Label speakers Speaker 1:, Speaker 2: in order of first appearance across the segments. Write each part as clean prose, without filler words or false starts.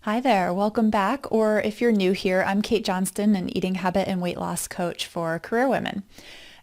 Speaker 1: Hi there, welcome back. Or if you're new here, I'm Kate Johnston, an eating habit and weight loss coach for career women.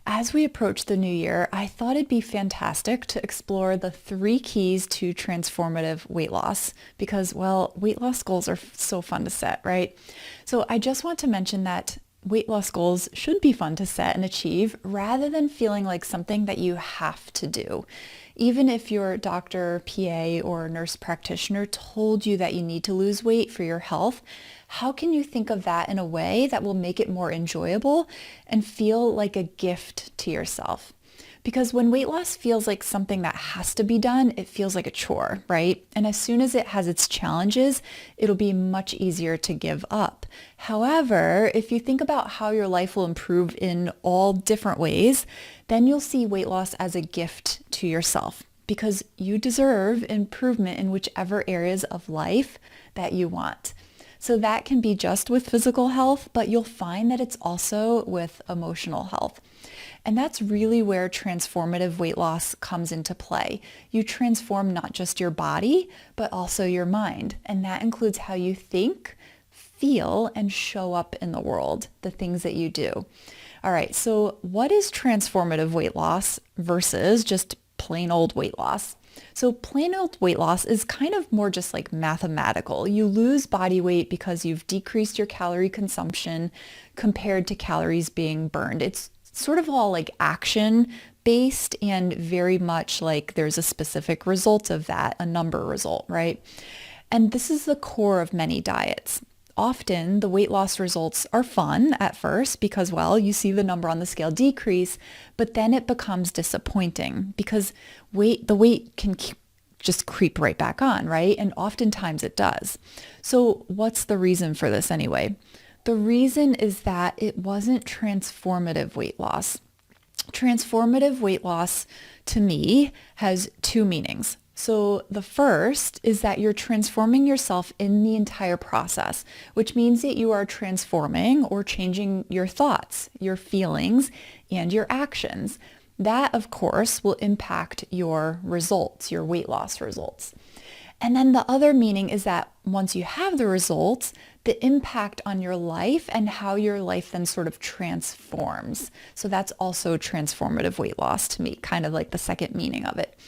Speaker 1: As we approach the new year, I thought it'd be fantastic to explore the three keys to transformative weight loss because, well, weight loss goals are so fun to set, right? So I just want to mention that weight loss goals should be fun to set and achieve rather than feeling like something that you have to do. Even if your doctor, PA, or nurse practitioner told you that you need to lose weight for your health, how can you think of that in a way that will make it more enjoyable and feel like a gift to yourself? Because when weight loss feels like something that has to be done, it feels like a chore, right? And as soon as it has its challenges, it'll be much easier to give up. However, if you think about how your life will improve in all different ways, then you'll see weight loss as a gift to yourself because you deserve improvement in whichever areas of life that you want. So that can be just with physical health, but you'll find that it's also with emotional health. And that's really where transformative weight loss comes into play. You transform not just your body, but also your mind. And that includes how you think, feel, and show up in the world, the things that you do. All right, so what is transformative weight loss versus just plain old weight loss? So plain old weight loss is kind of more just like mathematical. You lose body weight because you've decreased your calorie consumption compared to calories being burned. It's sort of all like action based and very much like there's a specific result of that, a number result, right? And this is the core of many diets. Often the weight loss results are fun at first because, well, you see the number on the scale decrease, but then it becomes disappointing because the weight can just creep right back on, right? And oftentimes it does. So what's the reason for this anyway? The reason is that it wasn't transformative weight loss. Transformative weight loss to me has two meanings. So the first is that you're transforming yourself in the entire process, which means that you are transforming or changing your thoughts, your feelings, and your actions. That, of course, will impact your results, your weight loss results. And then the other meaning is that once you have the results, the impact on your life and how your life then sort of transforms. So that's also transformative weight loss to me, kind of like the second meaning of it.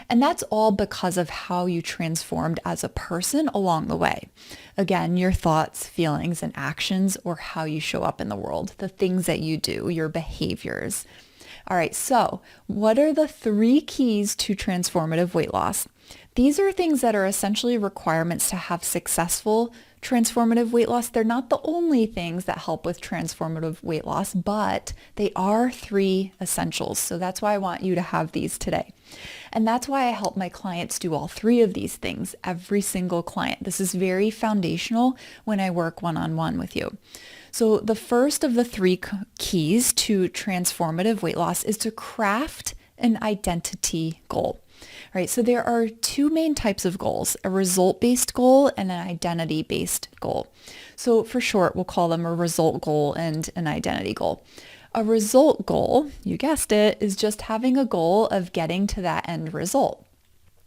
Speaker 1: And that's all because of how you transformed as a person along the way. Again, your thoughts, feelings, and actions, or how you show up in the world, the things that you do, your behaviors. All right, so what are the three keys to transformative weight loss? These are things that are essentially requirements to have successful transformative weight loss. They're not the only things that help with transformative weight loss, but they are three essentials. So that's why I want you to have these today. And that's why I help my clients do all three of these things, every single client. This is very foundational when I work one-on-one with you. So the first of the three keys to transformative weight loss is to craft an identity goal. Right, so there are two main types of goals, a result-based goal and an identity-based goal. So for short, we'll call them a result goal and an identity goal. A result goal, you guessed it, is just having a goal of getting to that end result.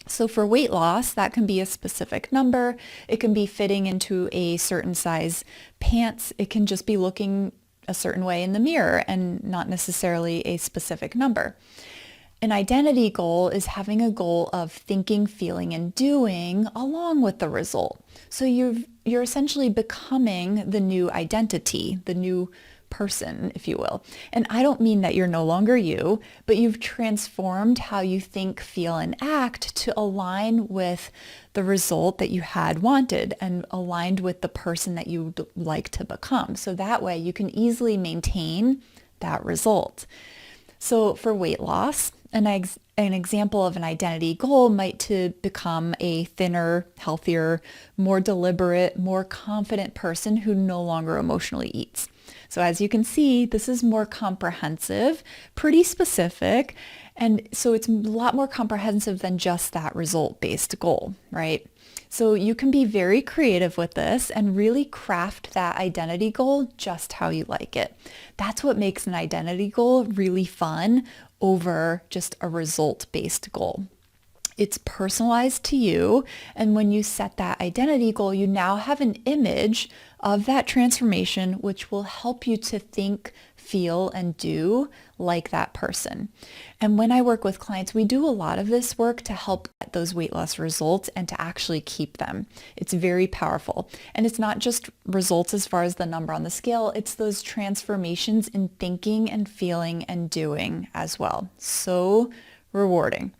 Speaker 1: So for weight loss, that can be a specific number. It can be fitting into a certain size pants. It can just be looking a certain way in the mirror and not necessarily a specific number. An identity goal is having a goal of thinking, feeling, and doing along with the result. So you're essentially becoming the new identity, the new person, if you will. And I don't mean that you're no longer you, but you've transformed how you think, feel, and act to align with the result that you had wanted and aligned with the person that you'd like to become. So that way you can easily maintain that result. So for weight loss, an example of an identity goal might to become a thinner, healthier, more deliberate, more confident person who no longer emotionally eats. So as you can see, this is more comprehensive, pretty specific, and so it's a lot more comprehensive than just that result-based goal, right? So you can be very creative with this and really craft that identity goal just how you like it. That's what makes an identity goal really fun over just a result-based goal. It's personalized to you. And when you set that identity goal, you now have an image of that transformation, which will help you to think, feel, and do like that person. And when I work with clients, we do a lot of this work to help get those weight loss results and to actually keep them. It's very powerful. And it's not just results as far as the number on the scale, it's those transformations in thinking and feeling and doing as well. So rewarding.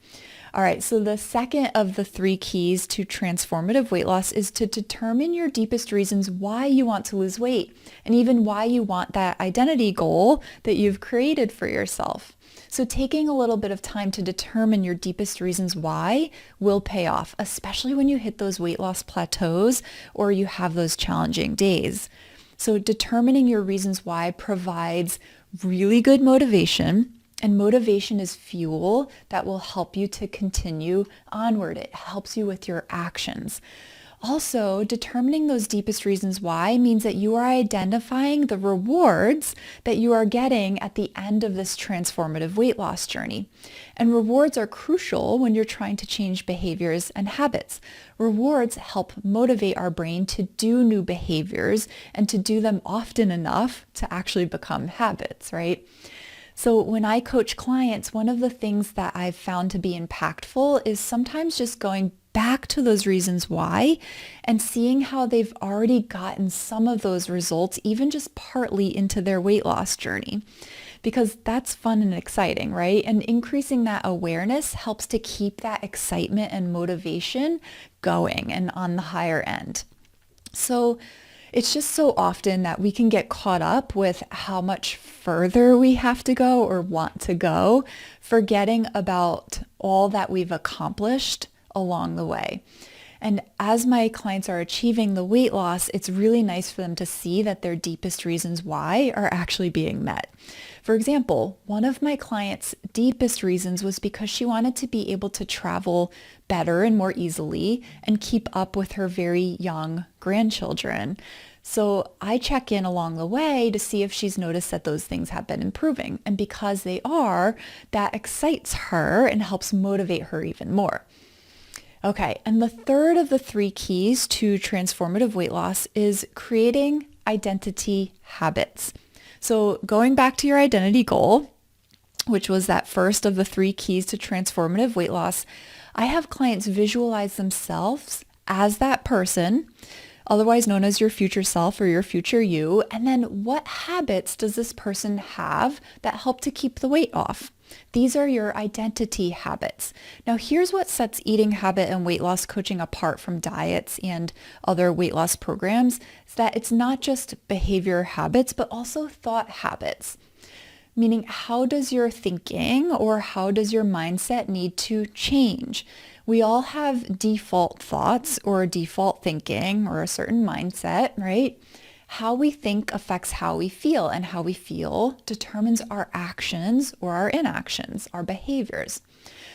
Speaker 1: All right, so the second of the 3 keys to transformative weight loss is to determine your deepest reasons why you want to lose weight and even why you want that identity goal that you've created for yourself. So taking a little bit of time to determine your deepest reasons why will pay off, especially when you hit those weight loss plateaus or you have those challenging days. So determining your reasons why provides really good motivation. And motivation is fuel that will help you to continue onward. It helps you with your actions. Also, determining those deepest reasons why means that you are identifying the rewards that you are getting at the end of this transformative weight loss journey. And rewards are crucial when you're trying to change behaviors and habits. Rewards help motivate our brain to do new behaviors and to do them often enough to actually become habits, right? So when I coach clients, one of the things that I've found to be impactful is sometimes just going back to those reasons why and seeing how they've already gotten some of those results, even just partly into their weight loss journey. Because that's fun and exciting, right? And increasing that awareness helps to keep that excitement and motivation going and on the higher end. So it's just so often that we can get caught up with how much further we have to go or want to go, forgetting about all that we've accomplished along the way. And as my clients are achieving the weight loss, it's really nice for them to see that their deepest reasons why are actually being met. For example, one of my clients' deepest reasons was because she wanted to be able to travel better and more easily and keep up with her very young grandchildren. So I check in along the way to see if she's noticed that those things have been improving. And because they are, that excites her and helps motivate her even more. Okay, and the third of the 3 keys to transformative weight loss is creating identity habits. So going back to your identity goal, which was that first of the 3 keys to transformative weight loss, I have clients visualize themselves as that person, otherwise known as your future self or your future you, and then what habits does this person have that help to keep the weight off? These are your identity habits. Now, here's what sets eating habit and weight loss coaching apart from diets and other weight loss programs, is that it's not just behavior habits, but also thought habits. Meaning, how does your thinking or how does your mindset need to change? We all have default thoughts or default thinking or a certain mindset, right? How we think affects how we feel, and how we feel determines our actions or our inactions, our behaviors.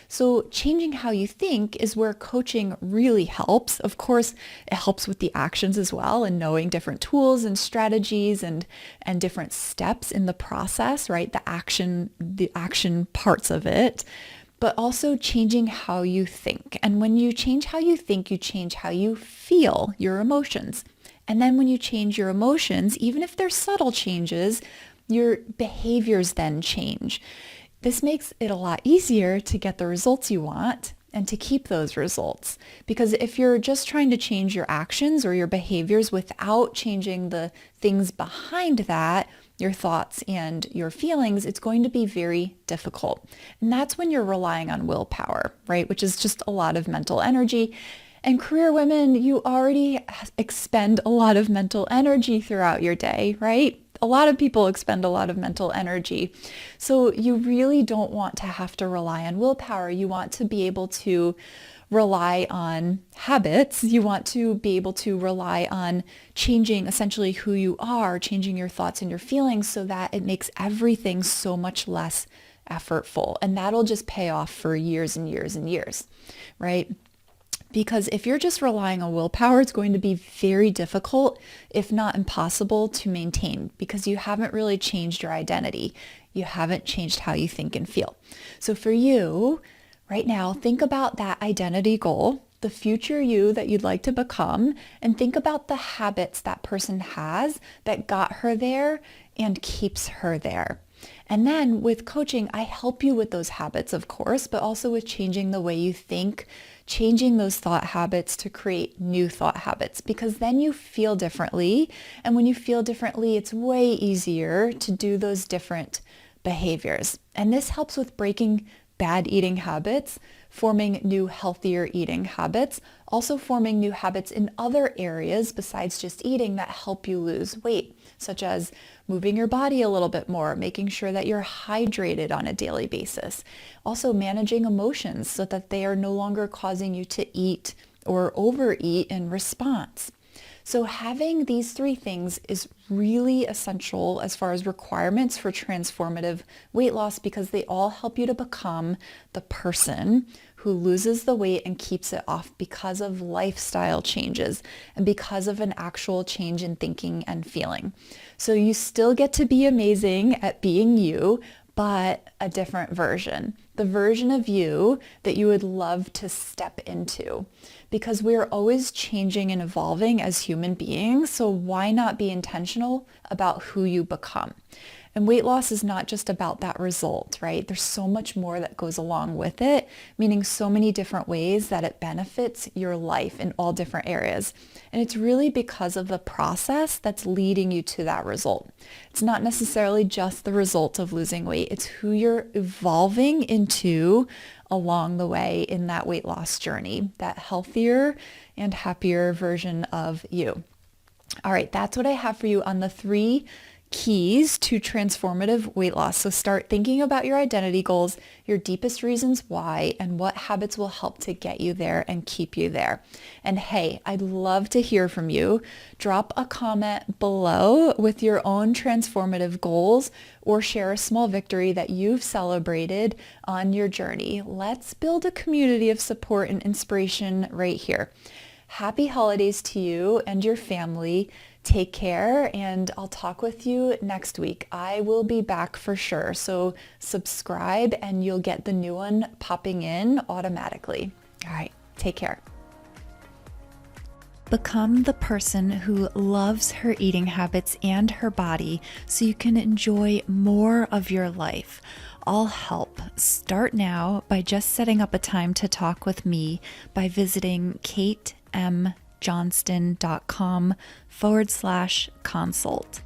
Speaker 1: So changing how you think is where coaching really helps. Of course, it helps with the actions as well, and knowing different tools and strategies and different steps in the process, right? The action parts of it, but also changing how you think. And when you change how you think, you change how you feel, your emotions. And then when you change your emotions, even if they're subtle changes, your behaviors then change. This makes it a lot easier to get the results you want and to keep those results. Because if you're just trying to change your actions or your behaviors without changing the things behind that, your thoughts and your feelings, it's going to be very difficult. And that's when you're relying on willpower, right? Which is just a lot of mental energy. And career women, you already expend a lot of mental energy throughout your day, right? A lot of people expend a lot of mental energy. So you really don't want to have to rely on willpower. You want to be able to rely on habits. You want to be able to rely on changing essentially who you are, changing your thoughts and your feelings so that it makes everything so much less effortful. And that'll just pay off for years and years and years, right? Because if you're just relying on willpower, it's going to be very difficult, if not impossible, to maintain because you haven't really changed your identity. You haven't changed how you think and feel. So for you, Right now, think about that identity goal, the future you that you'd like to become, and think about the habits that person has that got her there and keeps her there. And then with coaching, I help you with those habits, of course, but also with changing the way you think, changing those thought habits to create new thought habits, because then you feel differently. And when you feel differently, it's way easier to do those different behaviors. And this helps with breaking bad eating habits, forming new healthier eating habits, also forming new habits in other areas besides just eating that help you lose weight, such as moving your body a little bit more, making sure that you're hydrated on a daily basis, also managing emotions so that they are no longer causing you to eat or overeat in response. So having these three things is really essential as far as requirements for transformative weight loss, because they all help you to become the person who loses the weight and keeps it off because of lifestyle changes and because of an actual change in thinking and feeling. So you still get to be amazing at being you, but a different version, the version of you that you would love to step into, because we're always changing and evolving as human beings. So why not be intentional about who you become? And weight loss is not just about that result, right? There's so much more that goes along with it, meaning so many different ways that it benefits your life in all different areas. And it's really because of the process that's leading you to that result. It's not necessarily just the result of losing weight. It's who you're evolving into along the way in that weight loss journey, that healthier and happier version of you. All right, that's what I have for you on the 3 keys to transformative weight loss. So start thinking about your identity goals, your deepest reasons why, and what habits will help to get you there and keep you there. And hey, I'd love to hear from you. Drop a comment below with your own transformative goals, or share a small victory that you've celebrated on your journey. Let's build a community of support and inspiration right here. Happy holidays to you and your family. Take care, and I'll talk with you next week. I will be back for sure. So subscribe and you'll get the new one popping in automatically. All right, take care. Become the person who loves her eating habits and her body so you can enjoy more of your life. I'll help. Start now by just setting up a time to talk with me by visiting katemjohnston.com/consult.